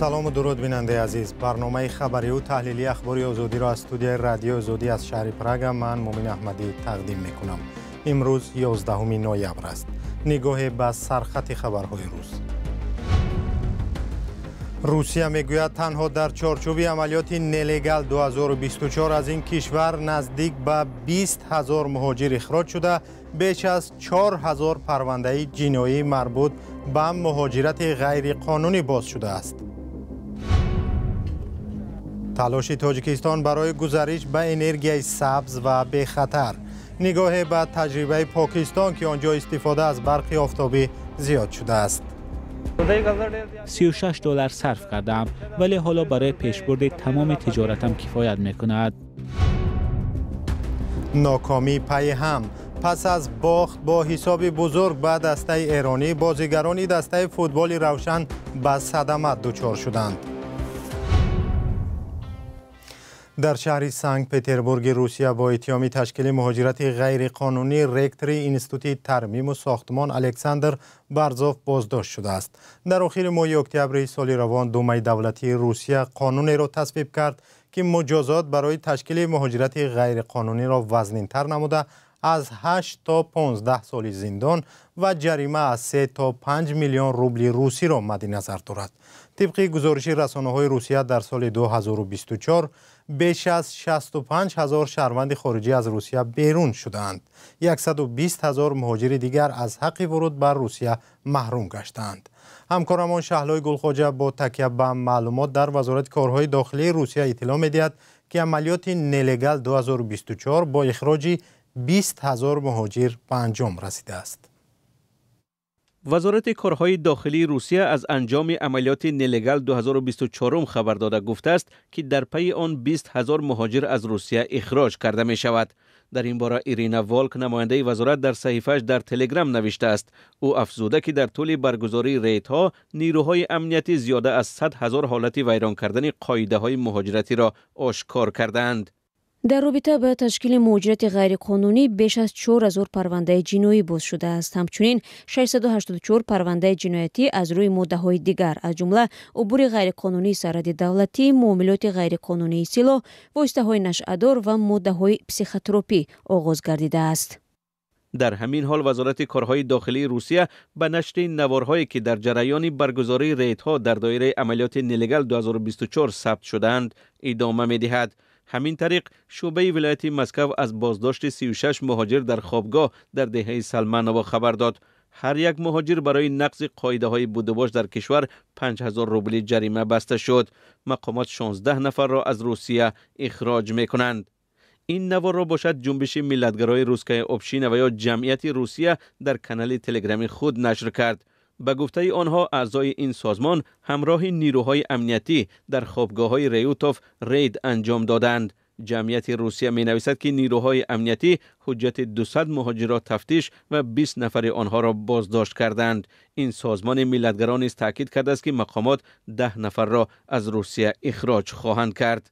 سلام و درود بیننده عزیز. برنامه خبری و تحلیلی اخباری آزادی را از استودیوی رادیو آزادی از شهر پراگ من مومن احمدی تقدیم میکنم. امروز 11 نوامبر است. نگاه به سرخط خبرهای روز. روسیه میگوید تنها در چارچوب عملیات نلگال 2024 از این کشور نزدیک به 20,000 مهاجر اخراج شده، بیش از 4,000 پرونده جنایی مربوط به مهاجرت غیر قانونی باز شده است. تلاش تاجیکستان برای گذریش به انرژی سبز و بی خطر. نگاه به تجربه پاکستان که آنجا استفاده از برق آفتابی زیاد شده است. $36 صرف کردم ولی حالا برای پیشبرد تمام تجارتم کفایت میکند. ناکامی پی هم. پس از باخت با حساب بزرگ به دسته ایرانی، بازیگران دسته فوتبال روشن به صدمه دچار شدند. در شهر سنت پترزبورگ روسیه با اتهام تشکیل مهاجرت غیرقانونی رکتور انستیتوت ترمیم و ساختمان الکساندر برزوف بازداشت شده است. در آخر ماه اکتبر سال روان دومه دولتی روسیه قانونی را تصویب کرد که مجازات برای تشکیل مهاجرت غیرقانونی را وزنین‌تر نموده از 8 تا 15 سال زندان و جریمه از 3 تا 5 میلیون روبل روسی را مد نظر دارد. طبق گزارش رسانه‌های روسیه در سال 2024 بیش از 65,000 شهروند خارجی از روسیه بیرون شدند. 120,000 مهاجر دیگر از حق ورود بر روسیه محروم گشتند. همکارمان شهلای گلخواجه با تکیه به معلومات در وزارت کارهای داخلی روسیه اطلاع می‌دهد که عملیات نلگال 2024 با اخراج 20,000 مهاجر به انجام رسیده است. وزارت کارهای داخلی روسیه از انجام عملیات نلگال 2024 خبر داده گفته است که در پی آن 20,000 مهاجر از روسیه اخراج کرده می شود. در این باره ایرینا والک نماینده وزارت در صحیفه‌اش در تلگرام نوشته است. او افزوده که در طول برگزاری ریدها نیروهای امنیتی زیاده از 100,000 حالت ویران کردن قاعده‌های مهاجرتی را آشکار کردند. در رابطه با تشکیل مهاجرت غیرقانونی بیش از 4,000 پرونده جنایی باز شده است. همچنین 684 پرونده جنایتی از روی ماده‌های دیگر از جمله عبور غیرقانونی سرحد دولتی، معاملات غیرقانونی سلاح، واسطه‌های نشأه‌دار و ماده‌های پسیخوتروپی آغاز گردیده است. در همین حال وزارت کارهای داخلی روسیه به نشر نوارهایی که در جریان برگزاری ریدها در دایره عملیات نلگال 2024 ثبت شدند ادامه می‌دهد. همین طریق شعبه ولایت مسکو از بازداشت 36 مهاجر در خوابگاه در دهه سلمانوو خبر داد. هر یک مهاجر برای نقض قاعده‌های بودجه در کشور 5,000 روبل جریمه بسته شد. مقامات 16 نفر را از روسیه اخراج می‌کنند. این نوار را باشد جنبش ملتگرای روسکای اوبشین و یا جمعیت روسیه در کانال تلگرامی خود نشر کرد. به گفته آنها اعضای این سازمان همراه نیروهای امنیتی در خوابگاه‌های ریوتوف رید انجام دادند. جمعیت روسیه می نویسد که نیروهای امنیتی حجت 200 مهاجر را تفتیش و 20 نفر آنها را بازداشت کردند. این سازمان ملتگرا نیز تاکید کرده است که مقامات 10 نفر را از روسیه اخراج خواهند کرد.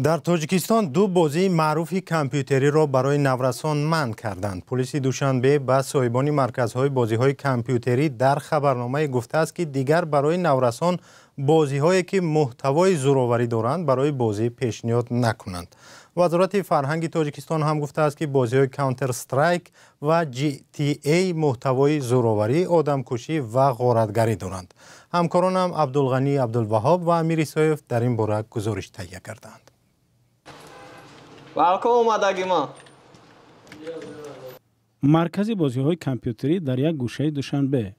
در تاجیکستان دو بازی معروف کامپیوتری را برای نورسان منع کردند. پلیس دوشنبه به صاحبان مرکزهای بازی‌های کامپیوتری در خبرنامه گفته است که دیگر برای نورسان بازی‌هایی که محتوای زورآوری دارند برای بازی پیشنهاد نکنند. وزارت فرهنگ تاجیکستان هم گفته است که بازی‌های کانتر استرایک و GTA محتوای زورآوری، آدمکشی و غارتگری دارند. همکارانم عبدالغنی عبدالوهاب و امیر سایف در این باره گزارش تهیه کردند. مرکز بازی‌های کامپیوتری در یک گوشه دوشنبه.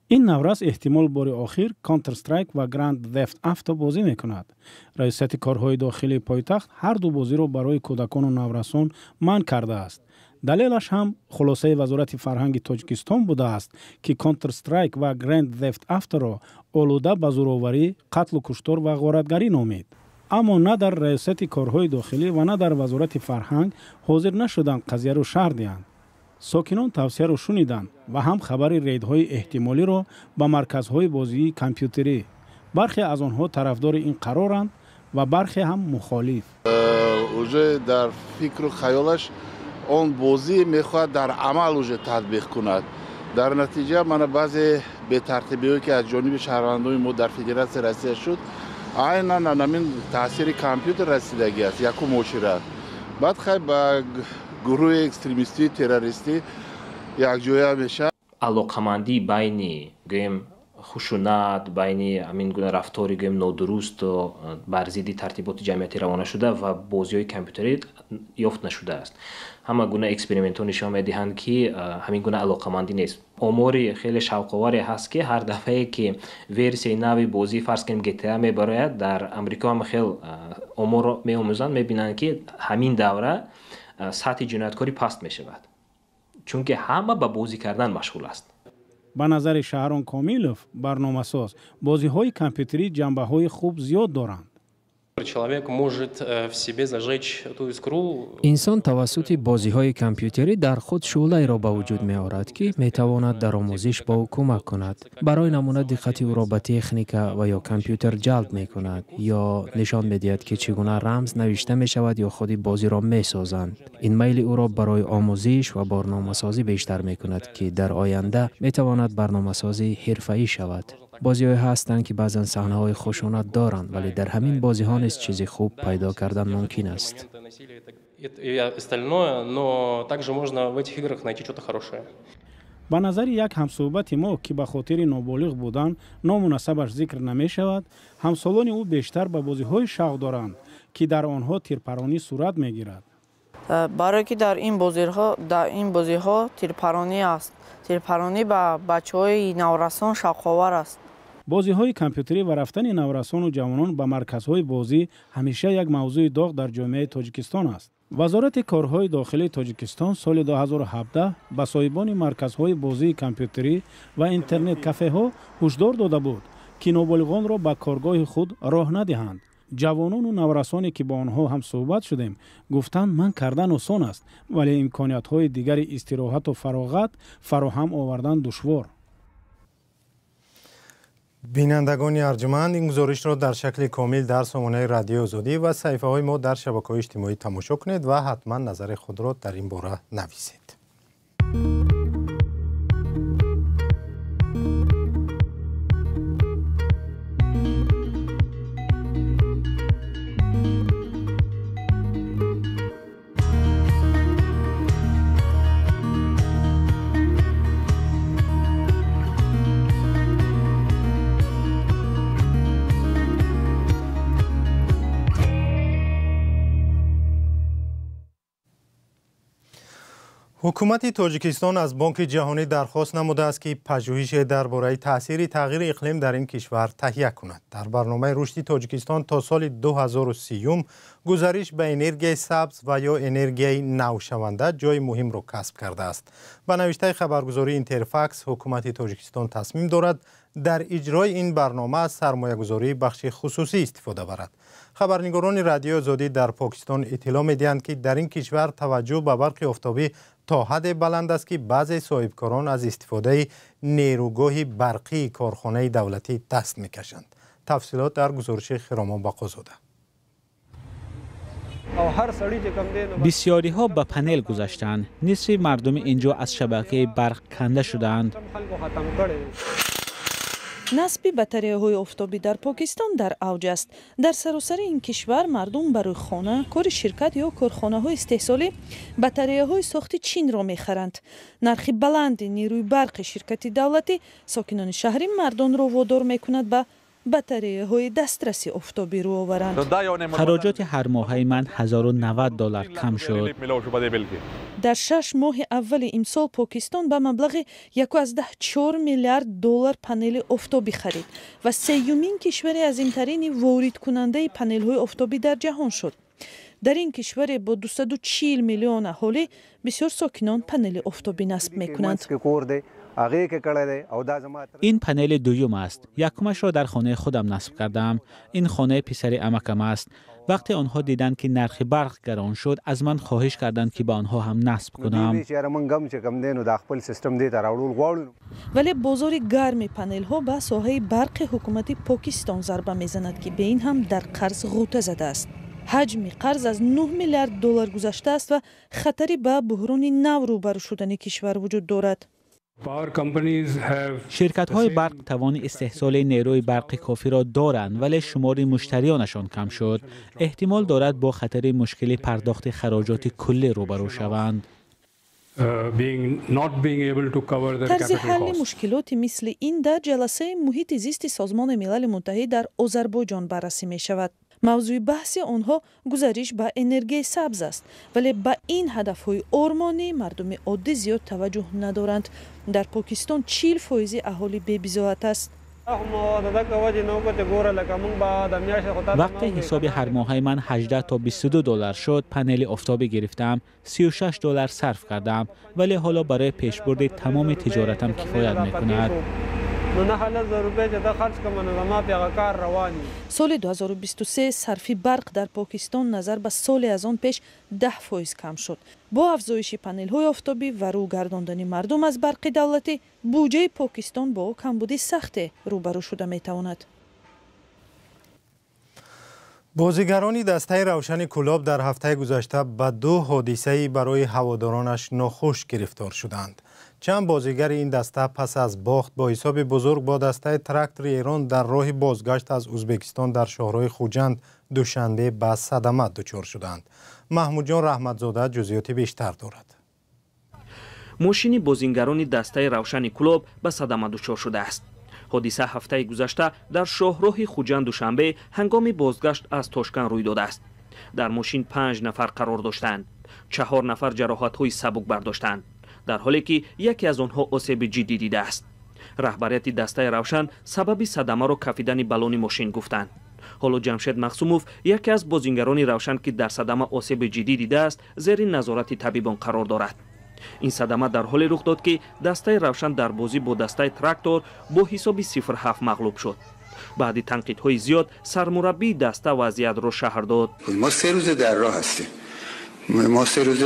این نوروز احتمال بار آخر کانتر استرایک و گراند ثفت افتا بازی می‌کند. رئیست کارهای داخلی پایتخت هر دو بازی را برای کودکان و نورسان منع کرده است. دلیلش هم خلاصه وزارت فرهنگ تاجیکستان بوده است که کانتر استرایک و گراند ثفت افتا را آلوده به زورآوری، قتل و کشتار و غارتگری نامید. اما نه در رئیست کارهای داخلی و نه در وزارت فرهنگ حاضر نشدند قضیه را شرح دهند. ساکنان توصیه را شنیدند و هم خبر ریدهای احتمالی را به مرکزهای بازی کامپیوتری. برخی از آنها طرفدار این قرارند و برخی هم مخالف. اوجه در فکر و خیالش اون بازی میخواد در عمل اوجه تطبیق کند. در نتیجه من بعضی به ترتیبی که از جانب شهروندان ما در فدراسیون رسیده شد عینا همین تاثیر کامپیوتر رسیدگی است یک مشکل بعد خیلی با گروه اکستریمیستی تروریستی یک جویا بشه علاقمندی بین گویم خشونت بین همین گونه رفتاری گویم نادرست و بر ضد ترتیبات جمعیتی روانه شده و بازی‌های کامپیوتری یافت نشده است. همه گونه اکسپریمنت‌ها نشان می‌دهند که همین گونه علاقمندی نیست. آماری خیلی شوق‌آوری هست که هر دفعه که ورسی نوی بازی فرض کنیم GTA میبراید در امریکا هم خیلی آمار می‌آموزند می‌بینند که همین دوره سطح جنایتکاری پست می‌شود. چون که همه به بازی کردن مشغول است. به نظر شهرام کامilov برنامه‌ساز بازی‌های کامپیوتری جنبه‌های خوب زیاد دارند. انسان توسط بازی‌های کامپیوتری در خود شعله را به وجود می‌آورد که می‌تواند در آموزش به او کمک کند. برای نمونه دقت او را به تکنیک و یا کامپیوتر جلب می‌کند یا نشان می‌دهد که چگونه رمز نوشته می‌شود یا خودی بازی را می‌سازند. این میل او را برای آموزش و برنامه‌سازی بیشتر می‌کند که در آینده می‌تواند برنامه‌سازی حرفه‌ای شود. بازی‌های هستند که بعضن صحنه‌های خشونت دارند ولی در همین بازی‌ها نیز چیزی خوب پیدا کردن ممکن است. به نظر یک همصحبت ما که به خاطر نابالغ بودن نامناسبش ذکر نمی‌شود، همسالان او بیشتر به بازی‌های شوق دارند که در آنها تیرپرانی صورت می‌گیرد. برای که در این بازی‌ها تیرپرانی است. تیرپرانی به بچه‌های نورسان شوق‌آور است. بازی‌های کامپیوتری و رفتن نورسان و جوانان به مرکزهای بازی همیشه یک موضوع داغ در جامعه تاجیکستان است. وزارت کارهای داخلی تاجیکستان سال 2017 به صاحبان مرکزهای بازی کامپیوتری و اینترنت کافه‌ها هشدار داده بود که نابالغان را به کارگاه خود راه ندهند. جوانان و نورسانی که با آنها هم صحبت شدیم گفتند من کردن آسان است ولی امکانیت‌های دیگر استراحت و فراغت فراهم آوردن دشوار. بینندگان ارجمند این گزارش را در شکل کامل در سامانه رادیو آزادی و صفحه‌های ما در شبکه‌های اجتماعی تماشا کنید و حتما نظر خود را در این باره نویسید. حکومت تاجیکستان از بانک جهانی درخواست نموده است که پژوهش درباره تاثیر تغییر اقلیم در این کشور تهیه کند. در برنامه رشد تاجیکستان تا سال 2030 گزارش به انرژی سبز و یا انرژی نوشونده جای مهم را کسب کرده است. به نوشته خبرگزاری اینترفکس حکومت تاجیکستان تصمیم دارد در اجرای این برنامه از سرمایه‌گذاری بخش خصوصی استفاده برد. خبرنگاران رادیو آزادی در پاکستان اطلاع می‌دهند که در این کشور توجه به برق آفتابی تا حد بلند است که بعضی صاحبکاران از استفاده نیروگاه برقی کارخانه دولتی دست می‌کشند. تفصیلات در گزارش خرامان بقازاده. بسیاری ها به پنل گذاشتند. نصف مردم اینجا از شبکه برق کنده شدند. نصب بطاری‌های آفتابی در پاکستان در اوج است. در سراسر این کشور مردم برای خانه، کار شرکت یا کارخانه‌های استحصالی بطاری‌های ساخت چین را می‌خرند. نرخ بلند نیروی برق شرکت دولتی ساکنان شهری مردم را وادار می‌کند به بطاری‌های دسترسی آفتابی رو آورند. خراجات هر ماهه من $1090 کم شد. در 6 ماه اول امسال پاکستان به مبلغ 1.4 میلیارد دلار پنل آفتابی خرید و سومین کشور عظیم‌ترین وارد کننده پنل‌های آفتابی در جهان شد. در این کشور با 240 میلیون اهالی بسیار ساکنان پنل آفتابی نصب می‌کنند. این پنل دوم است. یکمش را در خانه خودم نصب کردم. این خانه پسر عمکم است. وقتی آنها دیدند که نرخ برق گران شد از من خواهش کردند که با آنها هم نصب کنم. ولی بازار گرم پنل ها به ساحه برق حکومت پاکستان ضربه میزند که به این هم در قرض غوطه زده است. حجم قرض از 9 میلیارد دلار گذشته است و خطری به بحران نو روبرو شدن کشور وجود دارد. شرکت‌های برق توان استحصال نیروی برق کافی را دارند ولی شمار مشتریانشان کم شد. احتمال دارد با خطر مشکل پرداخت خراجات کلی روبرو شوند. طرز حل مشکلاتی مثل این در جلسه محیط زیست سازمان ملل متحد در آذربایجان بررسی می شود. موضوع بحث آنها گذریش به انرژی سبز است ولی به این هدف‌های آرمانی مردم عادی زیاد توجه ندارند. در پاکستان 40% اهالی بی‌بضاعت است. وقتی حساب هر ماه من 18 تا 22 دلار شد، پنل آفتابی گرفتم، 36 دلار صرف کردم ولی حالا برای پیشبرد تمام تجارتم کفایت می‌کند. سال 2023 صرف برق در پاکستان نظر به سال از آن پیش 10% کم شد. با افزایش پنل‌های آفتابی و رو گرداندن مردم از برق دولتی، بودجه پاکستان با کمبود سخت روبرو شده می‌تواند. بازیگران دسته روشن کلاب در هفته گذشته به 2 حادثه برای هوادارانش ناخوش گرفتار شدند. چند بازیگر این دسته پس از باخت با حساب بزرگ با دسته تراکتور ایران در راه بازگشت از ازبکستان در شهرهای خوجند دوشنبه به صدمه دچار شدند. محمود جان رحمتزاده جزئیات بیشتر دارد. ماشین بازیگران دسته روشن کلاب به صدمه دچار شده است. حادثه هفته گذشته در شاهراه خوجند دوشنبه هنگام بازگشت از تاشکند روی داده است. در ماشین 5 نفر قرار داشتند. 4 نفر جراحت‌های سبک برداشتند، در حالی که یکی از آنها آسیب جدی دیده است. رهبریت دسته روشن سبب صدمه را کفیدن بالون ماشین گفتند. حالا جمشید مقسوموف، یکی از بازیگران روشن که در صدمه آسیب جدی دیده است، زیر نظارت طبیبان قرار دارد. این صدمه در حالی رخ داد که دسته روشن در بازی با دسته تراکتور با حساب 0-7 مغلوب شد. بعد تنقیدهای زیاد سرمربی دسته وضعیت را شرح داد. ما 3 روز در راه هستیم. ما 3 روز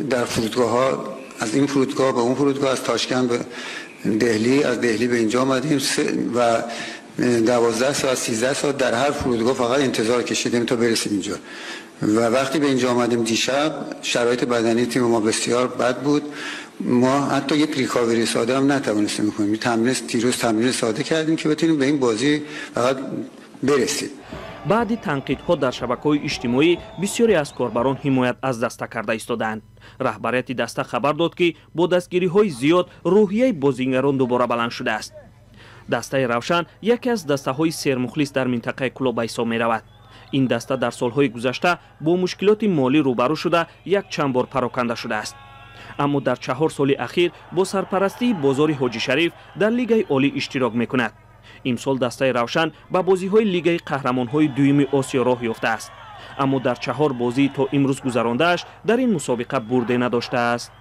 در فرودگاه‌ها، از این فرودگاه به اون فرودگاه، از تاشکند به دهلی، از دهلی به اینجا آمدیم و 12 ساعت 13 ساعت در هر فرودگاه فقط انتظار کشیدیم تا برسیم اینجا. و وقتی به اینجا آمدیم دیشب، شرایط بدنی تیم ما بسیار بد بود. ما حتی یک ریکاوری ساده هم نتوانستیم بکنیم. تمرین ساده کردیم که بتونیم به این بازی فقط برسیم. بعد تنقیدها در شبکه‌های اجتماعی بسیاری از کاربران حمایت از دسته کرده ایستادند. رهبریت دسته خبر داد که با دستگیری‌های زیاد روحیه بازیگران دوباره بلند شده است. دسته روشن یکی از دسته‌های سرمخلص در منطقه کلوب به حساب می‌رود. این دسته در سال‌های گذشته با مشکلات مالی روبرو شده یک چند بار پراکنده شده است. اما در 4 سال اخیر با سرپرستی بازار حاجی شریف در لیگ عالی اشتراک می‌کند. امسال دسته روشن به بازی‌های لیگ قهرمان‌های دوم آسیا راه یافته است، اما در 4 بازی تا امروز گذرانده‌اش در این مسابقه برده نداشته است.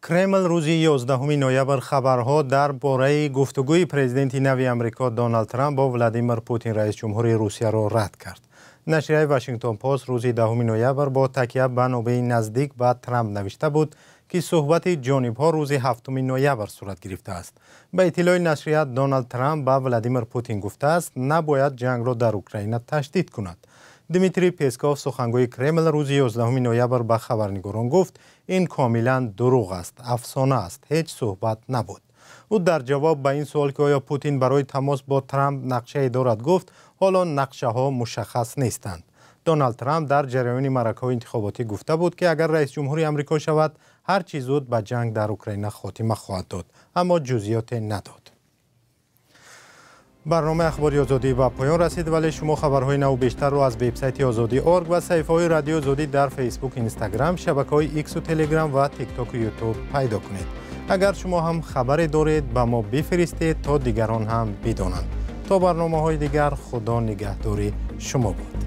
کرمل روز 11 نوامبر خبرها درباره گفتگوی پرزیدنت نوی آمریکا دونالد ترامپ با ولادیمیر پوتین رئیس جمهوری روسیه را رد کرد. نشریه واشنگتن پست روز 10 نوامبر با تکیه به منابع نزدیک به ترامپ نوشته بود که صحبت جانب‌ها روز 7 نوامبر صورت گرفته است. به اطلاع نشریه دونالد ترامپ به ولادیمیر پوتین گفته است نباید جنگ را در اوکراین تشدید کند. دیمیتری پسکوف سخنگوی کرمل روز 11 نوامبر به خبرنگاران گفت این کاملا دروغ است، افسانه است، هیچ صحبت نبود. او در جواب به این سوال که آیا پوتین برای تماس با ترامپ نقشه دارد گفت حالا نقشه ها مشخص نیستند. دونالد ترامپ در جریان معرکه‌های انتخاباتی گفته بود که اگر رئیس جمهوری آمریکا شود هر چیز زود به جنگ در اوکراین خاتمه خواهد داد، اما جزئیات نداد. برنامه اخباری آزادی به پایان رسید، ولی شما خبرهای نو بیشتر رو از وبسایت آزادی.org و صفحه‌های رادیو آزادی در فیسبوک، اینستاگرام، شبکه‌های ایکس و تلگرام و تیک تاک و یوتیوب پیدا کنید. اگر شما هم خبری دارید به ما بفرستید تا دیگران هم بدانند. تا برنامه‌های دیگر، خدا نگهداری شما باد.